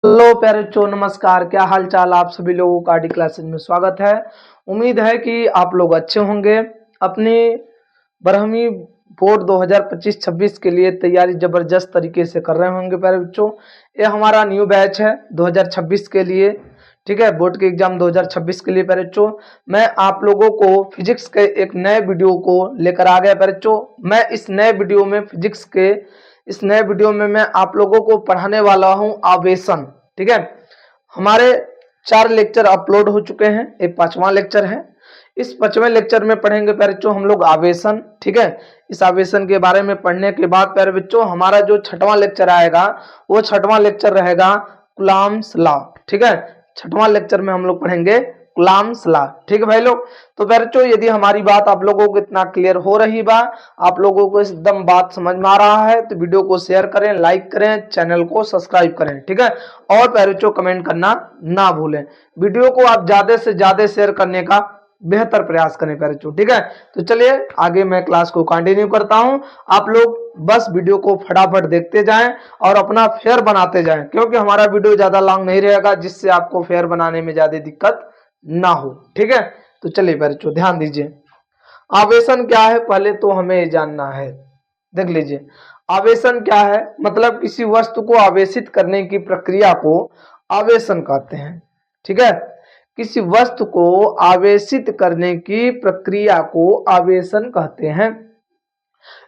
Hello प्यारे बच्चों, नमस्कार। क्या हाल चाल आप सभी लोगों का डी क्लासेज में स्वागत है। उम्मीद है कि आप लोग अच्छे होंगे। अपनी 12वीं बोर्ड 2025-26 के लिए तैयारी जबरदस्त तरीके से कर रहे होंगे प्यारे बच्चों। ये हमारा न्यू बैच है 2026 के लिए, ठीक है, बोर्ड के एग्जाम 2026 के लिए प्यारे बच्चों। मैं आप लोगों को फिजिक्स के एक नए वीडियो को लेकर आ गया प्यारे बच्चों। मैं इस नए वीडियो में इस नए वीडियो में मैं आप लोगों को पढ़ाने वाला हूं आवेशन, ठीक है। हमारे 4 लेक्चर अपलोड हो चुके हैं, एक 5वां लेक्चर है। इस 5वें लेक्चर में पढ़ेंगे प्यारे बच्चों हम लोग आवेशन, ठीक है। इस आवेशन के बारे में पढ़ने के बाद प्यारे बच्चों हमारा जो 6वां लेक्चर आएगा वो 6वां लेक्चर रहेगा कूलम्ब्स लॉ, ठीक है। 6वां लेक्चर में हम लोग पढ़ेंगे कूलम्ब्स लॉ, ठीक है भाई लोग। तो प्यारे बच्चों यदि हमारी बात आप लोगों को इतना क्लियर हो रही बा, आप लोगों को एकदम बात समझ में आ रहा है, तो वीडियो को शेयर करें, लाइक करें, चैनल को सब्सक्राइब करें, ठीक है। और प्यारे बच्चों कमेंट करना ना भूलें। वीडियो को आप ज्यादा से ज्यादा शेयर करने का बेहतर प्रयास करें प्यारे बच्चों, ठीक है। तो चलिए आगे मैं क्लास को कंटिन्यू करता हूं। आप लोग बस वीडियो को फटाफट देखते जाएं और अपना फेयर बनाते जाएं, क्योंकि हमारा वीडियो ज्यादा लॉन्ग नहीं रहेगा, जिससे आपको फेयर बनाने में ज्यादा दिक्कत ना हो, ठीक है। तो चलिए प्यारे बच्चों ध्यान दीजिए। आवेशन क्या है पहले तो हमें जानना है। देख लीजिए, आवेशन क्या है, मतलब किसी वस्तु को आवेशित करने की प्रक्रिया को आवेशन कहते हैं, ठीक है। किसी वस्तु को आवेशित करने की प्रक्रिया को आवेशन कहते हैं।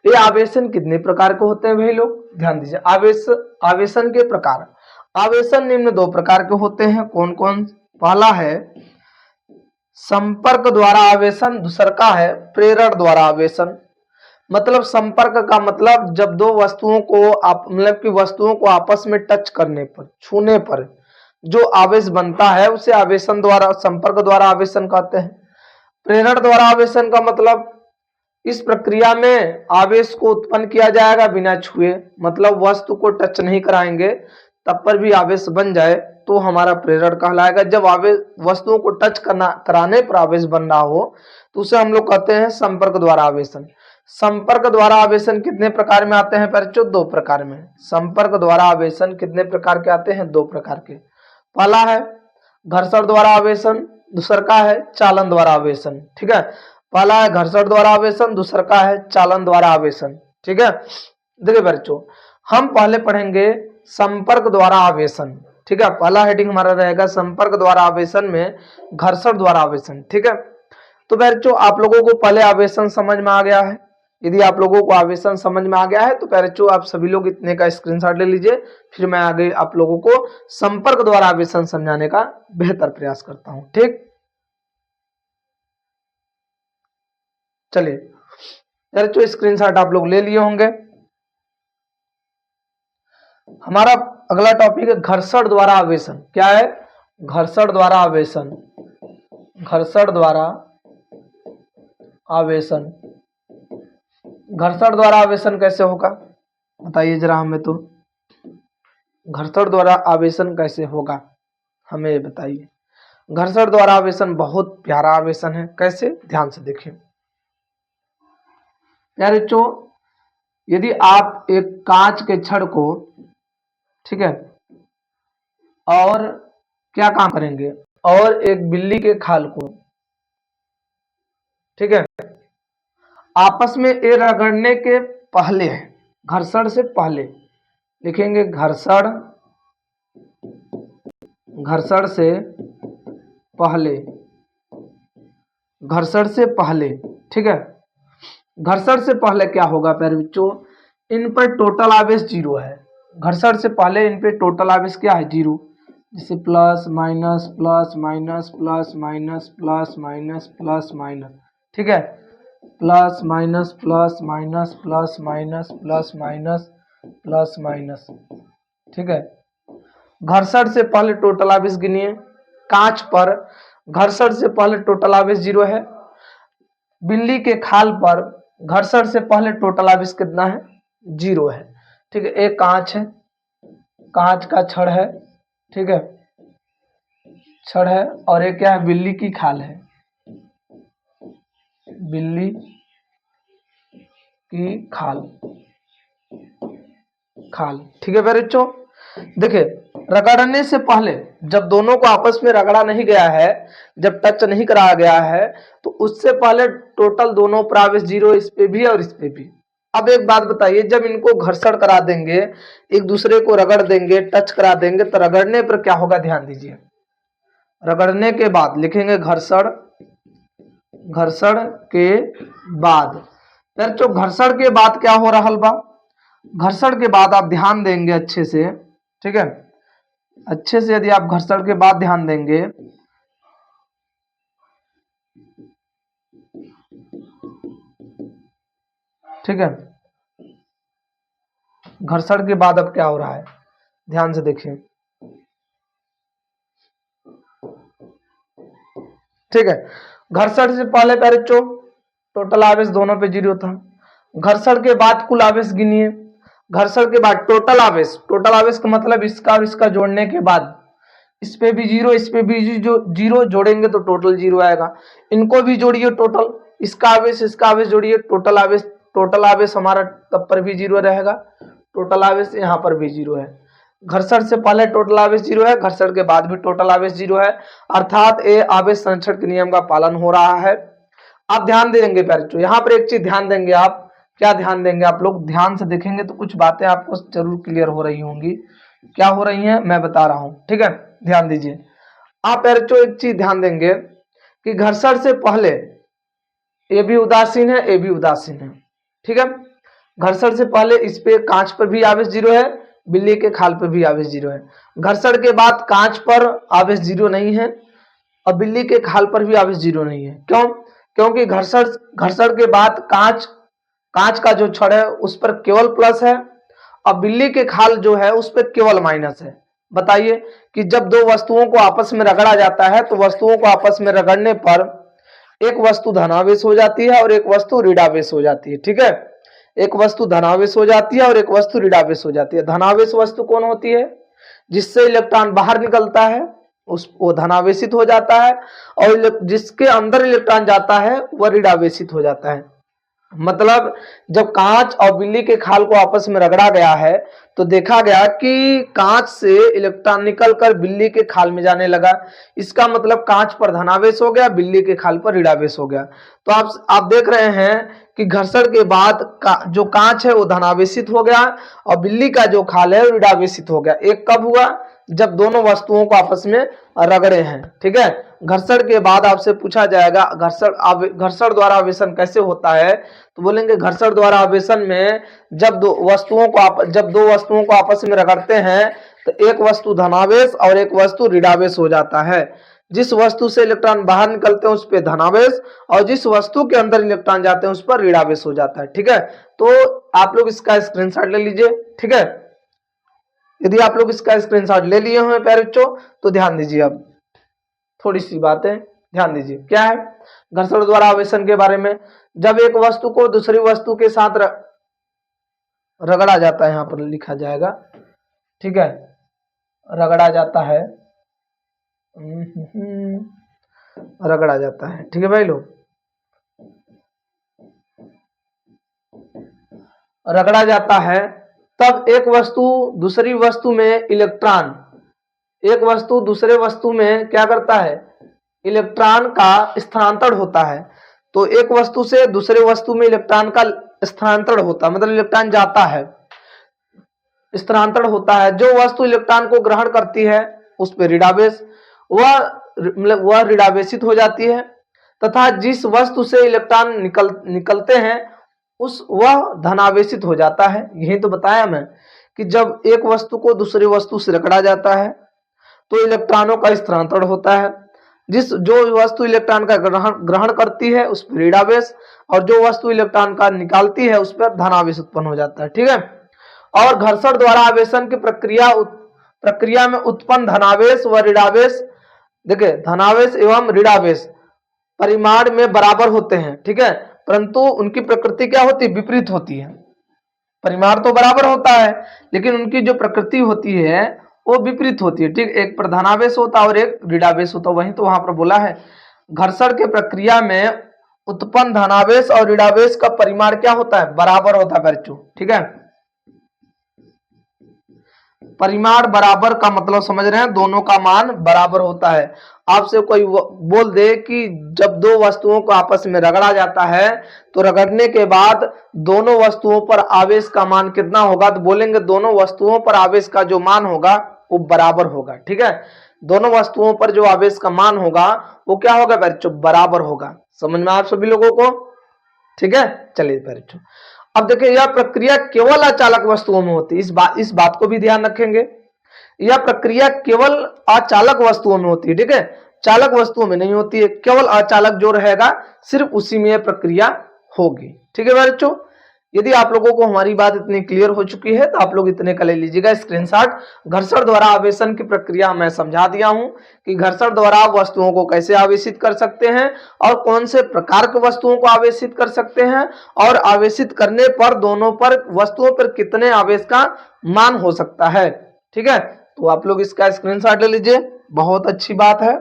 ये आवेशन कितने प्रकार के होते हैं भाई लोग, ध्यान दीजिए। आवेशन के प्रकार, आवेशन निम्न 2 प्रकार के होते हैं। कौन कौन? पहला है संपर्क द्वारा आवेशन, दूसरा है प्रेरण द्वारा आवेशन। मतलब संपर्क का मतलब जब दो वस्तुओं को आप मतलब कि वस्तुओं को आपस में टच करने पर, छूने पर जो आवेश बनता है उसे आवेशन द्वारा, संपर्क द्वारा आवेशन कहते हैं। प्रेरण द्वारा आवेशन का मतलब इस प्रक्रिया में आवेश को उत्पन्न किया जाएगा बिना छुए, मतलब वस्तु को टच नहीं कराएंगे तब पर भी आवेश बन जाए तो हमारा प्रेरण कहलाएगा। जब आवेश वस्तुओं को टच करना कराने पर आवेश बन रहा हो तो उसे हम लोग कहते हैं संपर्क द्वारा आवेशन। संपर्क द्वारा आवेशन कितने प्रकार में आते हैं बच्चों? 2 प्रकार में। संपर्क द्वारा आवेशन कितने प्रकार के आते हैं? 2 प्रकार के। पहला है घर्षण द्वारा आवेशन, दूसरा है चालन द्वारा आवेशन, ठीक है। पहला है घर्षण द्वारा आवेशन, दूसरा है चालन द्वारा आवेशन, ठीक है। देखिए बच्चों, हम पहले पढ़ेंगे संपर्क द्वारा आवेशन, ठीक है। पहला हेडिंग हमारा रहेगा संपर्क द्वारा आवेशन में घर्षण द्वारा आवेशन, ठीक है। तो बच्चों आप लोगों को पहले आवेशन समझ में आ गया है। यदि आप लोगों को आवेशन समझ में आ गया है तो बच्चों आप सभी लोग इतने का स्क्रीनशॉट ले लीजिए, फिर मैं आगे आप लोगों को संपर्क द्वारा आवेशन समझाने का बेहतर प्रयास करता हूं, ठीक। चलिए बच्चों स्क्रीनशॉट आप लोग ले लिए होंगे। हमारा अगला टॉपिक है घर्षण द्वारा आवेशन। क्या है? घर्षण द्वारा आवेशन। घर्षण द्वारा आवेशन, घर्षण द्वारा आवेशन कैसे होगा बताइए जरा हमें। तो घर्षण द्वारा आवेशन कैसे होगा हमें बताइए। घर्षण द्वारा आवेशन बहुत प्यारा आवेशन है। कैसे? ध्यान से देखिए यार बच्चों, यदि आप एक कांच के छड़ को, ठीक है, और क्या काम करेंगे, और एक बिल्ली के खाल को, ठीक है, आपस में ये रगड़ने के पहले, घर्षण से पहले लिखेंगे घर्षण, घर्षण से पहले, घर्षण से पहले, ठीक है। घर्षण से पहले क्या होगा प्यारे बच्चों? इन पर टोटल आवेश 0 है। घर्षण से पहले इन पे टोटल आवेश क्या है? 0। जैसे plus minus plus minus plus minus plus minus plus minus, ठीक है, plus minus plus minus plus minus plus minus plus minus, ठीक है। घर्षण से पहले टोटल आवेश गिनिए। कांच पर घर्षण से पहले टोटल आवेश 0 है। बिल्ली के खाल पर घर्षण से पहले टोटल आवेश कितना है? 0 है, ठीक है। एक कांच है, कांच का छड़ है, ठीक है, छड़ है, और एक क्या है? बिल्ली की खाल है, बिल्ली की खाल, खाल, ठीक है बच्चों। देखिए रगड़ने से पहले जब दोनों को आपस में रगड़ा नहीं गया है, जब टच नहीं कराया गया है, तो उससे पहले टोटल दोनों पर आवेश जीरो, इस पे भी और इस पे भी। अब एक बात बताइए, जब इनको घर्षण करा देंगे, एक दूसरे को रगड़ देंगे, टच करा देंगे, तो रगड़ने पर क्या होगा, ध्यान दीजिए। रगड़ने के बाद लिखेंगे घर्षण, घर्षण के बाद। फिर जो घर्षण के बाद क्या हो रहा बा, घर्षण के बाद आप ध्यान देंगे अच्छे से, ठीक है, अच्छे से यदि आप घर्षण के बाद ध्यान देंगे, ठीक है, घर्षण के बाद अब क्या हो रहा है, ध्यान से देखिए, ठीक है। घर्षण से पहले पहले टोटल आवेश दोनों पे जीरो था। घर्षण के बाद कुल आवेश गिनिए, घर्षण के बाद टोटल आवेश, टोटल आवेश का मतलब इसका और इसका जोड़ने के बाद, इस पे भी जीरो, इस पे भी जो जीरो जोड़ेंगे तो टोटल जीरो आएगा। इनको भी जोड़िए, टोटल इसका आवेश इसका आवेश जोड़िए, टोटल आवेश हमारा तब पर भी जीरो रहेगा, टोटल आवेश यहाँ पर भी जीरो है। घर्षण से पहले टोटल आवेश जीरो है, घर्षण के बाद भी टोटल आवेश जीरो है, अर्थात ये आवेश संरक्षण के नियम का पालन हो रहा है। आप ध्यान देंगे बच्चों, यहाँ पर एक चीज ध्यान देंगे आप, क्या ध्यान देंगे आप लोग, ध्यान से देखेंगे तो कुछ बातें आपको जरूर क्लियर हो रही होंगी। क्या हो रही हैं मैं बता रहा हूं, ठीक है, ध्यान दीजिए। आप बच्चों एक चीज ध्यान देंगे कि घर्षण से पहले ए भी उदासीन है, ए भी उदासीन है, ठीक है। घर्षण से पहले इस पे कांच पर भी आवेश जीरो है, बिल्ली के खाल पर भी आवेश जीरो है। घर्षण के बाद कांच पर आवेश जीरो नहीं है और बिल्ली के खाल पर भी आवेश जीरो नहीं है। क्यों? क्योंकि घर्षण के बाद कांच का जो छड़ है उस पर केवल प्लस है और बिल्ली के खाल जो है उस पर केवल माइनस है। बताइए कि जब दो वस्तुओं को आपस में रगड़ा जाता है तो वस्तुओं को आपस में रगड़ने पर एक वस्तु धनावेश हो जाती है और एक वस्तु ऋणावेश हो जाती है, ठीक है। एक वस्तु धनावेश हो जाती है और एक वस्तु ऋणावेश हो जाती है। धनावेश वस्तु कौन होती है, जिससे इलेक्ट्रॉन बाहर निकलता है उस वो धनावेशित हो जाता है, और जिसके अंदर इलेक्ट्रॉन जाता है वह ऋणावेशित हो जाता है। मतलब जब कांच और बिल्ली के खाल को आपस में रगड़ा गया है तो देखा गया कि कांच से इलेक्ट्रॉन निकलकर बिल्ली के खाल में जाने लगा। इसका मतलब कांच पर धनावेश हो गया, बिल्ली के खाल पर ऋणावेश हो गया। तो आप देख रहे हैं कि घर्षण के बाद जो कांच है वो धनावेशित हो गया और बिल्ली का जो खाल है वो ऋणावेशित हो गया। एक कब हुआ, जब दोनों वस्तुओं को आपस में रगड़े हैं, ठीक है। घर्षण के बाद आपसे पूछा जाएगा घर्षण द्वारा आवेशन कैसे होता है, तो बोलेंगे घर्षण द्वारा आवेशन में जब दो वस्तुओं को आपस में रगड़ते हैं तो एक वस्तु धनावेश और एक वस्तु ऋणावेश हो जाता है। जिस वस्तु से इलेक्ट्रॉन बाहर निकलते हैं उस पर धनावेश और जिस वस्तु के अंदर इलेक्ट्रॉन जाते हैं उस पर ऋणावेश हो जाता है, ठीक है। तो आप लोग इसका स्क्रीनशॉट ले लीजिए, ठीक है। यदि आप लोग इसका स्क्रीनशॉट ले लिए हैं प्यारे बच्चों तो ध्यान दीजिए, अब थोड़ी सी बातें ध्यान दीजिए। क्या है घर्षण द्वारा आवेशन के बारे में, जब एक वस्तु को दूसरी वस्तु के साथ रगड़ा जाता है, यहां पर लिखा जाएगा, ठीक है, रगड़ा जाता है, रगड़ा जाता है, ठीक है भाई लोग, रगड़ा जाता है तब एक वस्तु दूसरी वस्तु में इलेक्ट्रॉन, एक वस्तु दूसरे वस्तु में क्या करता है, इलेक्ट्रॉन का स्थानांतरण होता है। तो एक वस्तु से दूसरे वस्तु में इलेक्ट्रॉन का स्थानांतरण होता है, मतलब इलेक्ट्रॉन जाता है, स्थानांतरण होता है। जो वस्तु इलेक्ट्रॉन को ग्रहण करती है उस पर ऋणावेश, वह ऋणावेशित हो जाती है, तथा जिस वस्तु से इलेक्ट्रॉन निकलते हैं वह धनावेशित हो जाता है। यही तो बताया मैं कि जब एक वस्तु को दूसरी वस्तु से रगड़ा जाता है तो इलेक्ट्रॉनों का स्थानांतरण होता है। जो वस्तु इलेक्ट्रॉन का ग्रहण करती है उस पर ऋणावेश और जो वस्तु इलेक्ट्रॉन का निकालती है उस पर धनावेश उत्पन्न हो जाता है, ठीक है। और घर्षण द्वारा आवेशन की प्रक्रिया में उत्पन्न धनावेश व ऋणावेश, देखिए धनावेश एवं ऋणावेश परिमाण में बराबर होते हैं, ठीक है, परंतु उनकी प्रकृति क्या होती है, विपरीत होती है। परिमाण तो बराबर होता है लेकिन उनकी जो प्रकृति होती है वो विपरीत होती है, ठीक। एक पर धनावेश होता है और एक ऋणावेश होता है। वहीं तो वहां पर बोला है घर्षण के प्रक्रिया में उत्पन्न धनावेश और ऋणावेश का परिमाण क्या होता है, बराबर होता है बच्चों, ठीक है। परिमाण बराबर का मतलब समझ रहे हैं, दोनों का मान बराबर होता है। आपसे कोई बोल दे कि जब दो वस्तुओं को आपस में रगड़ा जाता है तो रगड़ने के बाद दोनों वस्तुओं पर आवेश का मान कितना होगा, तो बोलेंगे दोनों वस्तुओं पर आवेश का जो मान होगा वो बराबर होगा। ठीक है, दोनों वस्तुओं पर जो आवेश का मान होगा वो क्या होगा बच्चों, बराबर होगा। समझ में आप सभी लोगों को? ठीक है, चलिए बच्चों अब देखिए यह प्रक्रिया केवल अचालक वस्तुओं में होती है, इस बात को भी ध्यान रखेंगे। यह प्रक्रिया केवल अचालक वस्तुओं में होती है। ठीक है, चालक वस्तुओं में नहीं होती है, केवल अचालक जो रहेगा सिर्फ उसी में यह प्रक्रिया होगी। ठीक है बच्चों, यदि आप लोगों को हमारी बात इतनी क्लियर हो चुकी है तो आप लोग इतने का ले लीजिएगा स्क्रीनशॉट। घर्षण द्वारा आवेशन की प्रक्रिया मैं समझा दिया हूं कि घर्षण द्वारा आप वस्तुओं को कैसे आवेशित कर सकते हैं और कौन से प्रकार की वस्तुओं को आवेशित कर सकते हैं, और आवेशित करने पर दोनों पर वस्तुओं पर कितने आवेश का मान हो सकता है। ठीक है, तो आप लोग इसका स्क्रीनशॉट ले लीजिए। बहुत अच्छी बात है,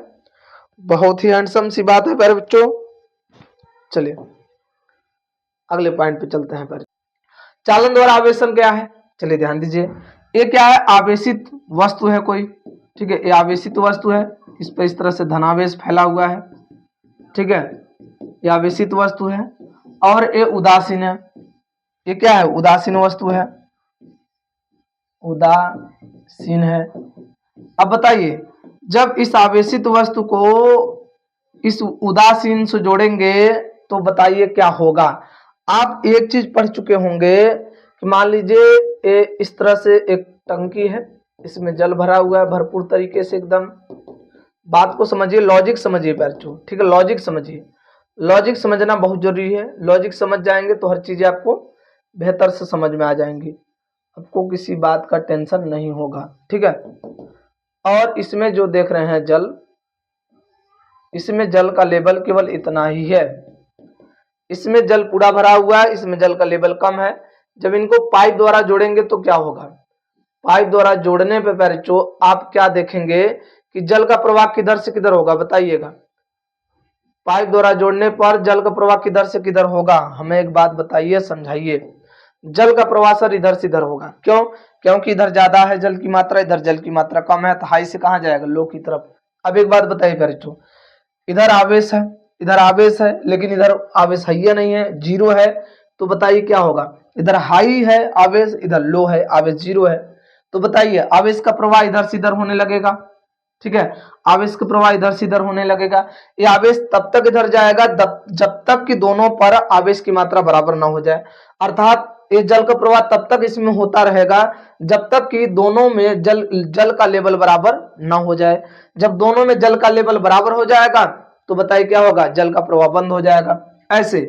बहुत ही हैंडसम सी बात है प्यारे बच्चों। चलिए अगले पॉइंट पे चलते हैं। पर चालन द्वारा आवेशन क्या है, चलिए ध्यान दीजिए। ये क्या है, आवेशित वस्तु है कोई। ठीक है, ये आवेशित वस्तु है, इस पर इस तरह से धनावेश फैला हुआ है। ठीक है, ये आवेशित वस्तु है और ये उदासीन है। ये क्या है, उदासीन वस्तु है, उदासीन है। अब बताइए जब इस आवेशित वस्तु को इस उदासीन से जोड़ेंगे तो बताइए क्या होगा। आप एक चीज पढ़ चुके होंगे कि मान लीजिए इस तरह से एक टंकी है, इसमें जल भरा हुआ है भरपूर तरीके से एकदम। बात को समझिए, लॉजिक समझिए बच्चों। ठीक है, लॉजिक समझिए, लॉजिक समझना बहुत जरूरी है। लॉजिक समझ जाएंगे तो हर चीजें आपको बेहतर से समझ में आ जाएंगी, आपको किसी बात का टेंशन नहीं होगा। ठीक है, और इसमें जो देख रहे हैं जल, इसमें जल का लेवल केवल इतना ही है। इसमें जल पूरा भरा हुआ है, इसमें जल का लेवल कम है। जब इनको पाइप द्वारा जोड़ेंगे तो क्या होगा, पाइप द्वारा जोड़ने पे बच्चों आप क्या देखेंगे कि जल का प्रवाह किधर से किधर होगा, बताइएगा। पाइप द्वारा जोड़ने पर जल का प्रवाह किधर से किधर होगा, हमें एक बात बताइए, समझाइए। जल का प्रवाह सर इधर से इधर होगा, क्यों? क्योंकि इधर ज्यादा है जल की मात्रा, इधर जल की मात्रा कम है, तो हाई से कहां जाएगा, लो की तरफ। अब एक बात बताइए बच्चों, इधर आवेश है, इधर आवेश है, लेकिन इधर आवेश है या नहीं है, जीरो है, तो बताइए क्या होगा। इधर हाई है आवेश, इधर लो है आवेश, जीरो है, तो बताइए आवेश का प्रवाह इधर से इधर होने लगेगा। ठीक है, आवेश का प्रवाह इधर से इधर होने लगेगा। ये आवेश तब तक इधर जाएगा जब तक कि दोनों पर आवेश की मात्रा बराबर ना हो जाए। अर्थात ये जल का प्रवाह तब तक इसमें होता रहेगा जब तक कि दोनों में जल का लेवल बराबर ना हो जाए। जब दोनों में जल का लेवल बराबर हो जाएगा तो बताइए क्या होगा, जल का प्रवाह बंद हो जाएगा। ऐसे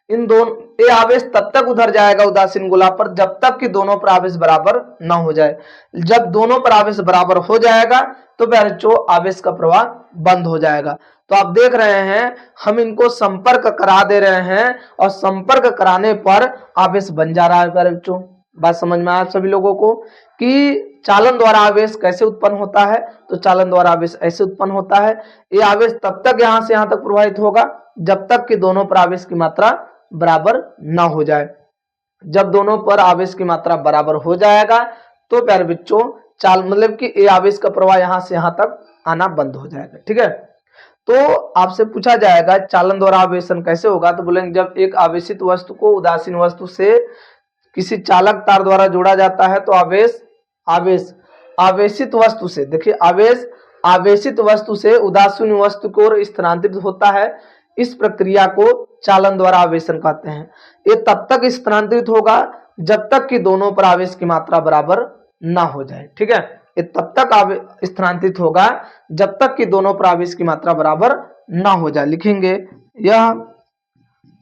इन दोनों, ये आवेश तब तक उधर जाएगा उदासीन गोला पर जब तक कि दोनों पर आवेश बराबर ना हो जाए। जब दोनों पर आवेश बराबर हो जाएगा तो बच्चों आवेश का प्रवाह बंद हो जाएगा। तो आप देख रहे हैं हम इनको संपर्क करा दे रहे हैं और संपर्क कराने पर आवेश बन जा रहा है बच्चों। बात समझ में आया आप सभी लोगों को कि चालन द्वारा आवेश कैसे उत्पन्न होता है। तो चालन द्वारा आवेश ऐसे उत्पन्न होता है, ये आवेश तब तक यहां से यहां तक प्रवाहित होगा जब तक कि दोनों पर आवेश की मात्रा बराबर ना हो जाए। जब दोनों पर आवेश की मात्रा बराबर हो जाएगा तो प्यारे बच्चों चाल मतलब कि ये आवेश का प्रवाह यहां से यहां तक आना बंद हो जाएगा। ठीक है, तो आपसे पूछा जाएगा चालन द्वारा आवेशन कैसे होगा, तो बोलेंगे जब एक आवेशित वस्तु को उदासीन वस्तु से किसी चालक तार द्वारा जोड़ा जाता है तो आवेश आवेश आवेशित वस्तु से, देखिए आवेश आवेशित वस्तु से उदासीन वस्तु को स्थानांतरित होता है। इस प्रक्रिया को चालन द्वारा आवेशन कहते हैं। ये तब तक स्थानांतरित होगा जब तक कि दोनों पर आवेश की मात्रा बराबर ना हो जाए। ठीक है, ये तब तक स्थानांतरित होगा जब तक कि दोनों पर आवेश की मात्रा बराबर ना हो जाए। लिखेंगे यह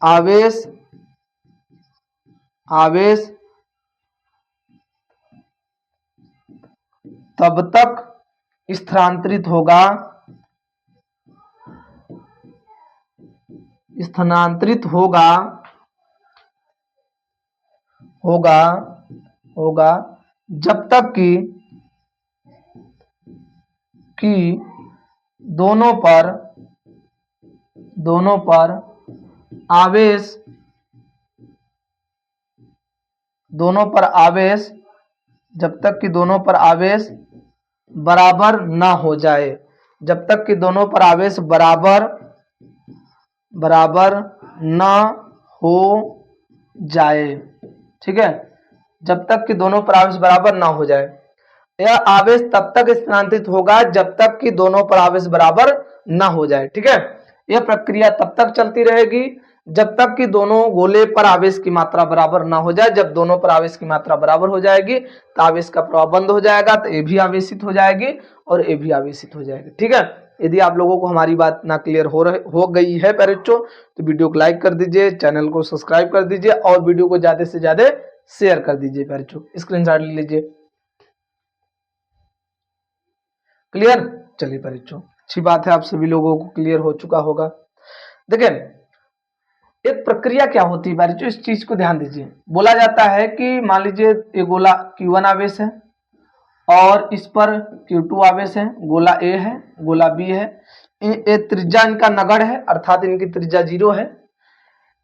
आवेश आवेश तब तक स्थानांतरित होगा होगा जब तक कि दोनों पर आवेश जब तक कि दोनों पर आवेश बराबर ना हो जाए, जब तक कि दोनों पर आवेश बराबर ना हो जाए, ठीक है, जब तक कि दोनों पर आवेश बराबर ना हो जाए। यह आवेश तब तक स्थानांतरित होगा जब तक कि दोनों पर आवेश बराबर ना हो जाए, ठीक है। यह प्रक्रिया तब तक चलती रहेगी जब तक कि दोनों गोले पर आवेश की मात्रा बराबर ना हो जाए। जब दोनों पर आवेश की मात्रा बराबर हो जाएगी तो आवेश का प्रवाह बंद हो जाएगा, तो ये भी आवेशित हो जाएगी और ये भी आवेशित हो जाएगी, ठीक है। यदि आप लोगों को हमारी बात ना क्लियर हो गई है बच्चों, तो वीडियो को लाइक कर दीजिए, चैनल को सब्सक्राइब कर दीजिए और वीडियो को ज्यादा से ज्यादा शेयर कर दीजिए बच्चों। स्क्रीनशॉट ले लीजिए। क्लियर? चलिए बच्चों, अच्छी बात है, आप सभी लोगों को क्लियर हो चुका होगा। देखिए, एक प्रक्रिया क्या होती है बच्चों, इस चीज को ध्यान दीजिए। बोला जाता है कि मान लीजिए ये गोला Q1 आवेश है और इस पर Q2 आवेश है, गोला A है, गोला B है, ये त्रिज्या इनका नगण्य है, अर्थात इनकी त्रिज्या 0 है,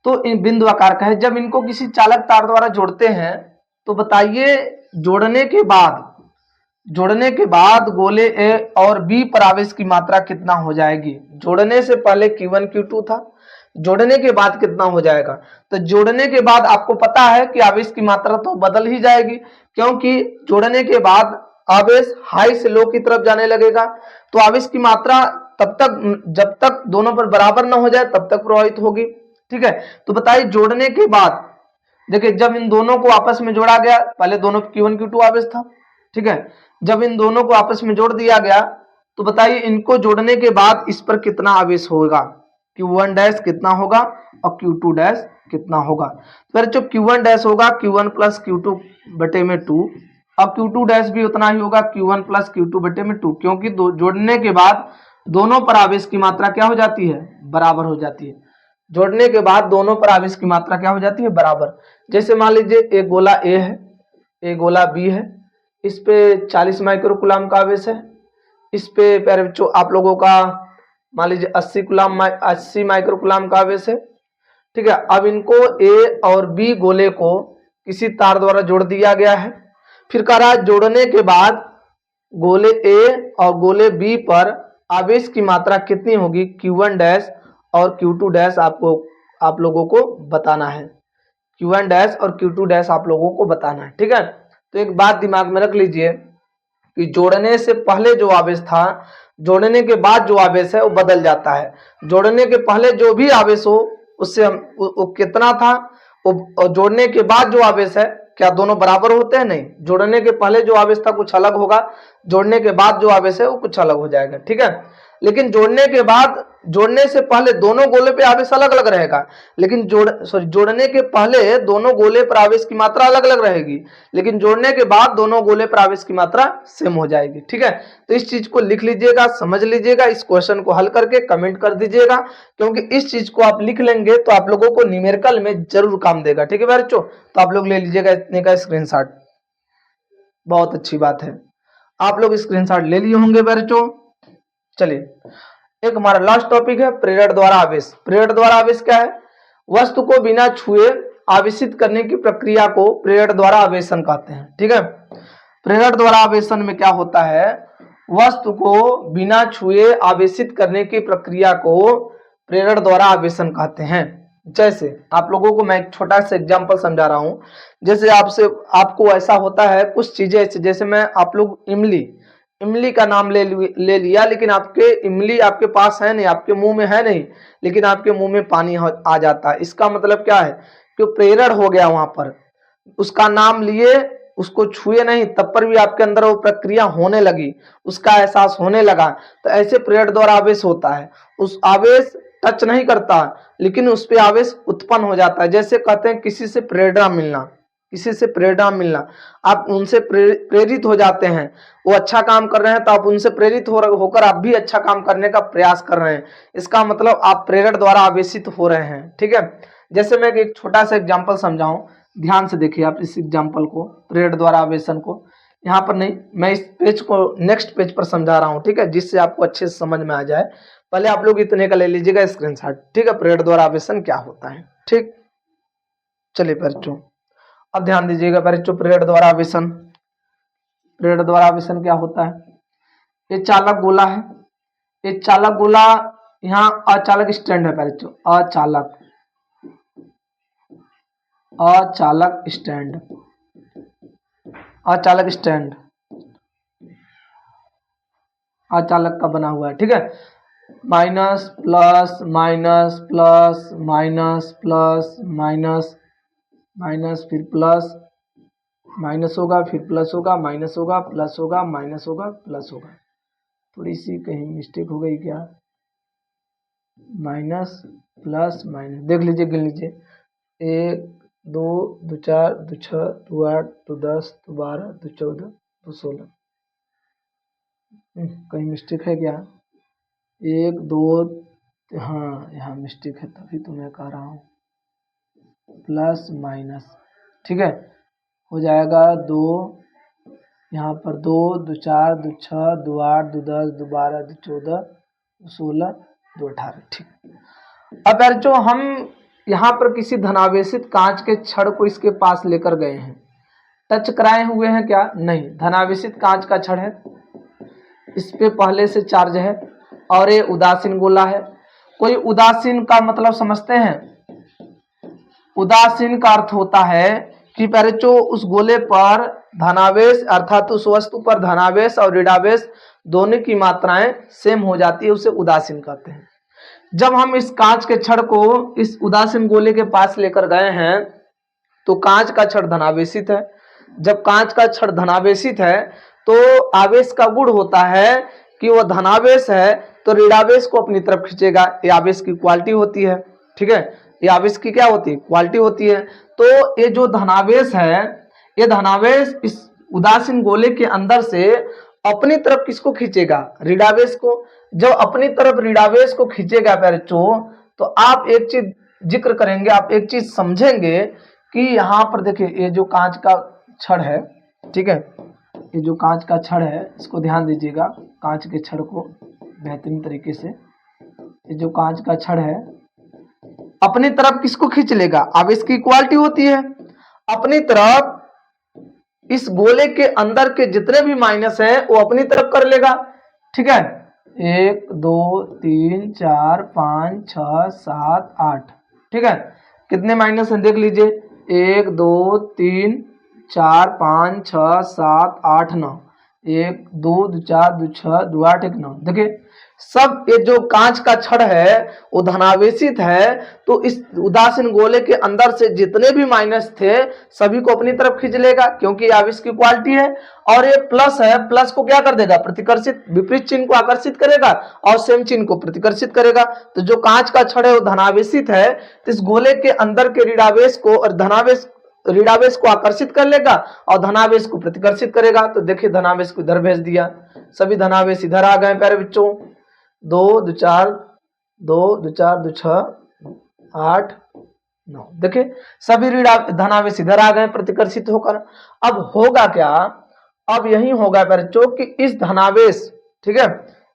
तो इन बिंदु आकार का है। जब इनको किसी चालक तार द्वारा जोड़ते हैं तो बताइए जोड़ने के बाद गोले ए और बी पर आवेश की मात्रा कितना हो जाएगी। जोड़ने से पहले Q1 Q2 था, जोड़ने के बाद कितना हो जाएगा। तो जोड़ने के बाद आपको पता है कि आवेश की मात्रा तो बदल ही जाएगी, क्योंकि जोड़ने के बाद आवेश हाई से लो की तरफ जाने लगेगा। तो आवेश की मात्रा तब तक, जब तक दोनों पर बराबर ना हो जाए तब तक प्रवाहित होगी, ठीक है। तो बताइए जोड़ने के बाद, देखिए जब इन दोनों को आपस में जोड़ा गया, पहले दोनों Q1 Q2 आवेश था, ठीक है, जब इन दोनों को आपस में जोड़ दिया गया तो बताइए इनको जोड़ने के बाद इस पर कितना आवेश होगा। Q1 डैश कितना होगा और Q2 डैश कितना होगा। तो जो Q1 डैश होगा Q1 प्लस Q2 बटे में 2, अब Q2 डैश भी उतना ही होगा Q1 प्लस Q2 बटे में 2, क्योंकि जोड़ने के बाद दोनों पर आवेश की मात्रा क्या हो जाती है, बराबर हो जाती है। जोड़ने के बाद दोनों पर आवेश की मात्रा क्या हो जाती है, बराबर। जैसे मान लीजिए एक गोला ए है, एक गोला बी है, इस पे 40 माइक्रोकुलाम का आवेश है, इस पे जो आप लोगों का मान लीजिए 80 माइक्रोकुलाम का आवेश है, ठीक है। अब इनको ए और बी गोले को किसी तार द्वारा जोड़ दिया गया है। फिर कह रहा है जोड़ने के बाद गोले ए और गोले बी पर आवेश की मात्रा कितनी होगी, Q1 डैश और Q2 डैश आप लोगों को बताना है। Q1 डैश और Q2 डैश आप लोगों को बताना है, ठीक है। तो एक बात दिमाग में रख लीजिए कि जोड़ने से पहले जो आवेश था, जोड़ने के बाद जो आवेश है वो बदल जाता है। जोड़ने के पहले जो भी आवेश हो उससे वो कितना था, वो जोड़ने के बाद जो आवेश है क्या दोनों बराबर होते हैं, नहीं। जोड़ने के पहले जो आवेश था कुछ अलग होगा, जोड़ने के बाद जो आवेश है वो कुछ अलग हो जाएगा, ठीक है। लेकिन जोड़ने के बाद, जोड़ने से पहले दोनों गोले पे आवेश अलग अलग रहेगा, लेकिन जोड़ने के पहले दोनों गोले पर आवेश की मात्रा अलग अलग रहेगी, लेकिन जोड़ने के बाद दोनों गोले पर आवेश की मात्रा सेम हो जाएगी, ठीक है। तो इस चीज को लिख लीजिएगा, समझ लीजिएगा, इस क्वेश्चन को हल करके कमेंट कर दीजिएगा, क्योंकि इस चीज को आप लिख लेंगे तो आप लोगों को न्यूमेरिकल में जरूर काम देगा, ठीक है बच्चों। तो आप लोग ले लीजिएगा इतने का स्क्रीनशॉट, बहुत अच्छी बात है, आप लोग स्क्रीनशॉट ले लिए होंगे बच्चों। चलिए एक हमारा लास्ट टॉपिक है प्रेरण द्वारा आवेश। प्रेरण द्वारा आवेश क्या है, वस्तु को बिना छुए आवेशित करने की प्रक्रिया को प्रेरण द्वारा आवेशन कहते हैं, ठीक है। प्रेरण द्वारा आवेशन में क्या होता है, वस्तु को बिना छुए आवेशित करने की प्रक्रिया को प्रेरण द्वारा आवेशन कहते हैं। जैसे आप लोगों को मैं एक छोटा सा एग्जांपल समझा रहा हूं, जैसे आपको ऐसा होता है कुछ चीजें, जैसे मैं आप लोग इमली का नाम ले लिया, लेकिन आपके इमली आपके पास है नहीं, आपके मुंह में है नहीं, लेकिन आपके मुंह में पानी आ जाता है। इसका मतलब क्या है कि प्रेरण हो गया वहां पर, उसका नाम लिए, उसको छुए नहीं, तब पर भी आपके अंदर वो प्रक्रिया होने लगी, उसका एहसास होने लगा। तो ऐसे प्रेरण द्वारा आवेश होता है, उस आवेश टच नहीं करता लेकिन उस पर आवेश उत्पन्न हो जाता है। जैसे कहते हैं किसी से प्रेरणा मिलना, किसी से प्रेरणा मिलना, आप उनसे प्रेरित हो जाते हैं, वो अच्छा काम कर रहे हैं तो आप उनसे प्रेरित होकर आप भी अच्छा काम करने का प्रयास कर रहे हैं। इसका मतलब आप प्रेरण द्वारा आवेशित हो रहे हैं, ठीक है। जैसे मैं एक छोटा सा एग्जांपल समझाऊं, ध्यान से देखिए आप इस एग्जांपल को, प्रेरण द्वारा आवेशन को। यहाँ पर नहीं, मैं इस पेज को नेक्स्ट पेज पर समझा रहा हूँ, ठीक है, जिससे आपको अच्छे से समझ में आ जाए। पहले आप लोग इतने का ले लीजिएगा स्क्रीनशॉट, ठीक है, प्रेरण द्वारा आवेशन क्या होता है, ठीक। चलिए बच्चों अब ध्यान दीजिएगा बच्चों, प्रेरण द्वारा आवेशन प्रेरक द्वारा आवेशन क्या होता है? ये चालक गोला है, ये चालक गोला, यहाँ अचालक स्टैंड है पहले तो, अचालक स्टैंड, अचालक स्टैंड अचालक का बना हुआ है, ठीक है। Minus plus minus plus minus plus minus minus, फिर प्लस माइनस होगा, फिर प्लस होगा, माइनस होगा, प्लस होगा, माइनस होगा, प्लस होगा। थोड़ी सी कहीं मिस्टेक हो गई क्या? माइनस प्लस माइनस, देख लीजिए, गिन लीजिए, 1 2 2 4 2 6 2 8 2 10 2 12 2 14 2 16। कहीं मिस्टेक है क्या? 1 2, हाँ यहाँ मिस्टेक है, तभी तो मैं कह रहा हूँ प्लस माइनस, ठीक है। हो जाएगा 2, यहाँ पर 2 2 4 2 6 2 8 2 10 2 12 2 14 2 16 2 18, ठीक। अब यार जो हम यहाँ पर किसी धनावेशित कांच के छड़ को इसके पास लेकर गए हैं, टच कराए हुए हैं क्या? नहीं, धनावेशित कांच का छड़ है, इस पे पहले से चार्ज है और ये उदासीन गोला है। कोई उदासीन का मतलब समझते हैं? उदासीन का अर्थ होता है कि पहले जो उस गोले पर धनावेश अर्थात उस वस्तु पर धनावेश और ऋणावेश दोनों की मात्राएं सेम हो जाती है, उसे उदासीन कहते हैं। जब हम इस कांच के छड़ को इस उदासीन गोले के पास लेकर गए हैं तो कांच का छड़ धनावेशित है। जब कांच का छड़ धनावेशित है तो आवेश का गुण होता है कि वह धनावेश है तो ऋणावेश को अपनी तरफ खींचेगा। ये आवेश की क्वालिटी होती है, ठीक है। ये आवेश की क्या होती है? क्वालिटी होती है। तो ये जो धनावेश है, ये धनावेश इस उदासीन गोले के अंदर से अपनी तरफ किसको खींचेगा? ऋणावेश को। जब अपनी तरफ ऋणावेश को खींचेगा बच्चों, तो आप एक चीज जिक्र करेंगे, आप एक चीज समझेंगे कि यहाँ पर देखिए ये जो कांच का छड़ है, ठीक है, ये जो कांच का छड़ है इसको ध्यान दीजिएगा, कांच के छड़ को बेहतरीन तरीके से। ये जो कांच का छड़ है अपनी तरफ किसको खींच लेगा? आवेश की क्वालिटी होती है, अपनी तरफ इस गोले के अंदर के जितने भी माइनस है वो अपनी तरफ कर लेगा, ठीक है। 1 2 3 4 5 6 7 8, ठीक है। कितने माइनस हैं देख लीजिए, 1 2 3 4 5 6 7 8 9, 1 2 2 4 2 6 2 8 1 9। देखिए सब ये जो कांच का छड़ है वो धनावेशित है, तो इस उदासीन गोले के अंदर से जितने भी माइनस थे सभी को अपनी तरफ खींच लेगा, क्योंकि आवेश की क्वालिटी है। और ये प्लस है, प्लस को क्या कर देगा? प्रतिकर्षित, विपरीत चिन्ह को आकर्षित करेगा और सेम चिन्ह को प्रतिकर्षित करेगा। तो जो कांच का छड़ है वो धनावेशित है, तो इस गोले के अंदर के ऋणावेश को और ऋणावेश को आकर्षित कर लेगा और धनावेश को प्रतिकर्षित करेगा। तो देखिए धनावेश को इधर भेज दिया, सभी धनावेश इधर आ गए प्यारे बच्चों। 2 2 4 2 2 4 2 6 8 9, देखिए सभी धनावेश इधर आ गए प्रतिकर्षित होकर। अब होगा क्या? अब यही होगा बच्चों कि इस धनावेश, ठीक है,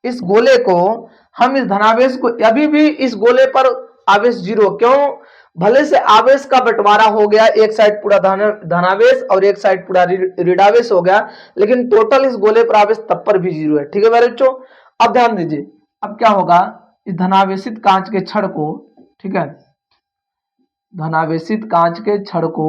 इस गोले को हम इस धनावेश को, अभी भी इस गोले पर आवेश 0, क्यों? भले से आवेश का बंटवारा हो गया, एक साइड पूरा धनावेश और एक साइड पूरा ऋणावेश हो गया, लेकिन टोटल इस गोले पर आवेश तब पर भी 0 है, ठीक है मेरे बच्चों। अब ध्यान दीजिए, अब क्या होगा? इस धनावेशित कांच के छड़ को, ठीक है, धनावेशित कांच के छड़ को,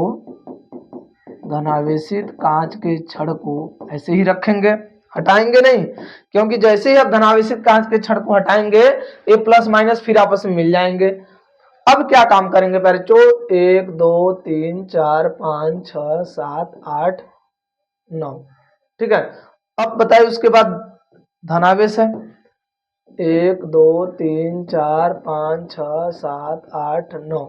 धनावेशित कांच के छड़ को ऐसे ही रखेंगे, हटाएंगे नहीं, क्योंकि जैसे ही आप धनावेशित कांच के छड़ को हटाएंगे ये प्लस माइनस फिर आपस में मिल जाएंगे। अब क्या काम करेंगे बच्चों? 1 2 3 4 5 6 7 8 9, ठीक है। अब बताइए उसके बाद धनावेश है 1 2 3 4 5 6 7 8 9।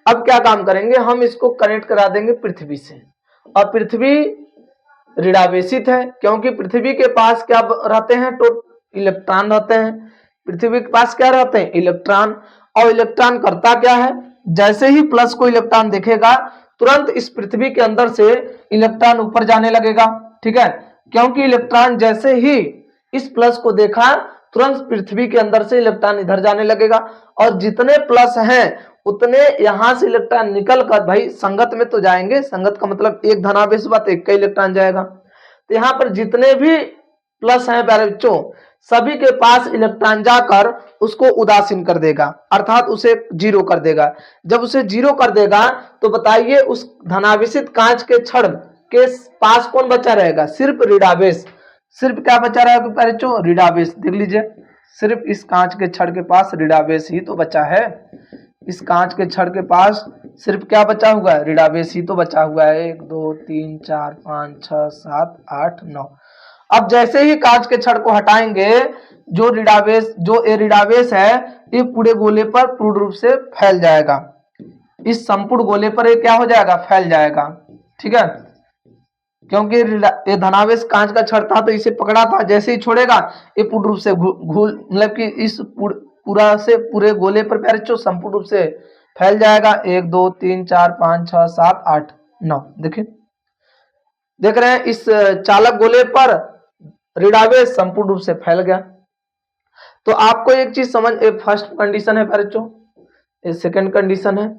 अब क्या काम करेंगे? हम इसको कनेक्ट करा देंगे पृथ्वी से, और पृथ्वी ऋणावेशित है, क्योंकि पृथ्वी के पास क्या रहते हैं? तो इलेक्ट्रॉन रहते हैं। पृथ्वी के पास क्या रहते हैं? इलेक्ट्रॉन। और इलेक्ट्रॉन करता क्या है? जैसे ही प्लस को इलेक्ट्रॉन देखेगा तुरंत इस पृथ्वी के अंदर से इलेक्ट्रॉन ऊपर जाने लगेगा, ठीक है, क्योंकि इलेक्ट्रॉन जैसे ही इस प्लस को देखा तुरंत पृथ्वी के अंदर से इलेक्ट्रॉन इधर जाने लगेगा, और जितने प्लस हैं उतने यहां से इलेक्ट्रॉन निकल कर, भाई संगत में तो जाएंगे, संगत का मतलब एक धनावेश हुआ तो एक का इलेक्ट्रॉन जाएगा, तो यहाँ पर जितने भी प्लस हैं प्यारे बच्चों, सभी के पास इलेक्ट्रॉन जाकर उसको उदासीन कर देगा, अर्थात उसे जीरो कर देगा। जब उसे जीरो कर देगा तो बताइए उस धनावेशित कांच के छड़ के पास कौन बचा रहेगा? सिर्फ ऋणावेश। सिर्फ क्या बचा रहेगा प्यारे बच्चों? ऋणावेश। देख लीजिए, सिर्फ इस कांच के छड़ के पास ऋणावेश ही तो बचा है। इस कांच के छड़ के पास सिर्फ क्या बचा हुआ है? ऋणावेश ही तो बचा हुआ है। 1 2 3 4 5 6 7 8 9। अब जैसे ही कांच के छड़ को हटाएंगे, जो ऋणावेश है ये पूरे गोले पर पूर्ण रूप से फैल जाएगा। इस संपूर्ण गोले पर ये क्या हो जाएगा? फैल जाएगा। ठीक है, क्योंकि ये धनावेश कांच का छड़ था तो इसे पकड़ा था, जैसे ही छोड़ेगा ये पूर्ण रूप से मतलब कि इस पूरा से पूरे गोले पर प्यारे बच्चों संपूर्ण रूप से फैल जाएगा। 1 2 3 4 5 6 7 8 9। देखिए, देख रहे हैं इस चालक गोले पर ऋणावेश संपूर्ण रूप से फैल गया। तो आपको एक चीज समझ, फर्स्ट कंडीशन है प्यारे बच्चों, ये सेकंड कंडीशन है,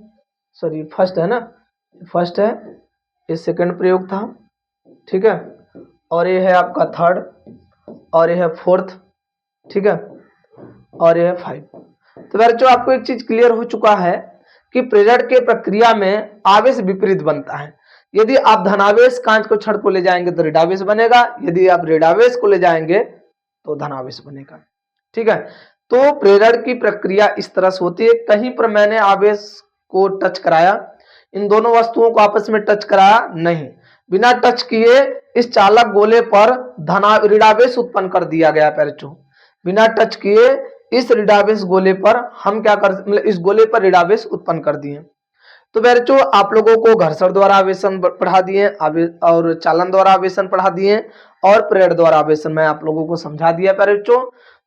सॉरी फर्स्ट है ना, फर्स्ट है, ये सेकंड प्रयोग था। ठीक है, और ये है आपका थर्ड, और ये है फोर्थ। ठीक है, और ये है 5। तो प्यारे बच्चों आपको एक चीज क्लियर हो चुका है कि प्रेरण के प्रक्रिया में आवेश विपरीत बनता है। यदि आप धनावेश कांच को छड़ को ले जाएंगे तो ऋणावेश बनेगा, यदि आप ऋणावेश को ले जाएंगे तो धनावेश बनेगा। ठीक है, तो प्रेरण की प्रक्रिया इस तरह से होती है। कहीं पर मैंने आवेश को टच कराया, इन दोनों वस्तुओं को आपस में टच कराया नहीं, बिना टच किए इस चालक गोले पर ऋणावेश उत्पन्न कर दिया गया प्यारे बच्चों। बिना टच किए इस ऋणावेश गोले पर हम क्या कर, मतलब इस गोले पर ऋणावेश उत्पन्न कर दिए। तो प्यारे बच्चों आप लोगों को घर्षण द्वारा आवेशन पढ़ा दिए और चालन द्वारा आवेशन पढ़ा दिए और प्रेरण द्वारा आवेशन मैं आप लोगों को समझा दिया प्यारे बच्चों।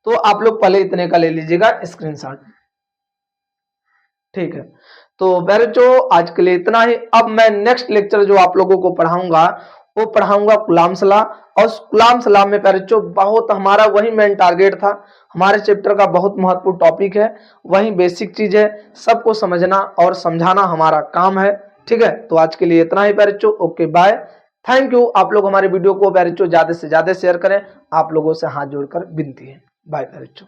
तो आप लोग पहले इतने का ले लीजिएगा स्क्रीनशॉट। ठीक है, तो प्यारे बच्चों आज के लिए इतना ही। अब मैं नेक्स्ट लेक्चर जो आप लोगों को पढ़ाऊंगा वो पढ़ाऊंगा कूलम्ब्स लॉ। और कूलम्ब्स लॉ में प्यारे बच्चों बहुत हमारा वही मेन टारगेट था, हमारे चैप्टर का बहुत महत्वपूर्ण टॉपिक है, वही बेसिक चीज है, सबको समझना और समझाना हमारा काम है। ठीक है, तो आज के लिए इतना ही प्यारे बच्चों, ओके बाय, थैंक यू। आप लोग हमारे वीडियो को प्यारे बच्चों ज्यादा से ज्यादा शेयर करें, आप लोगों से हाथ जोड़कर विनती है। बाय प्यारे बच्चों।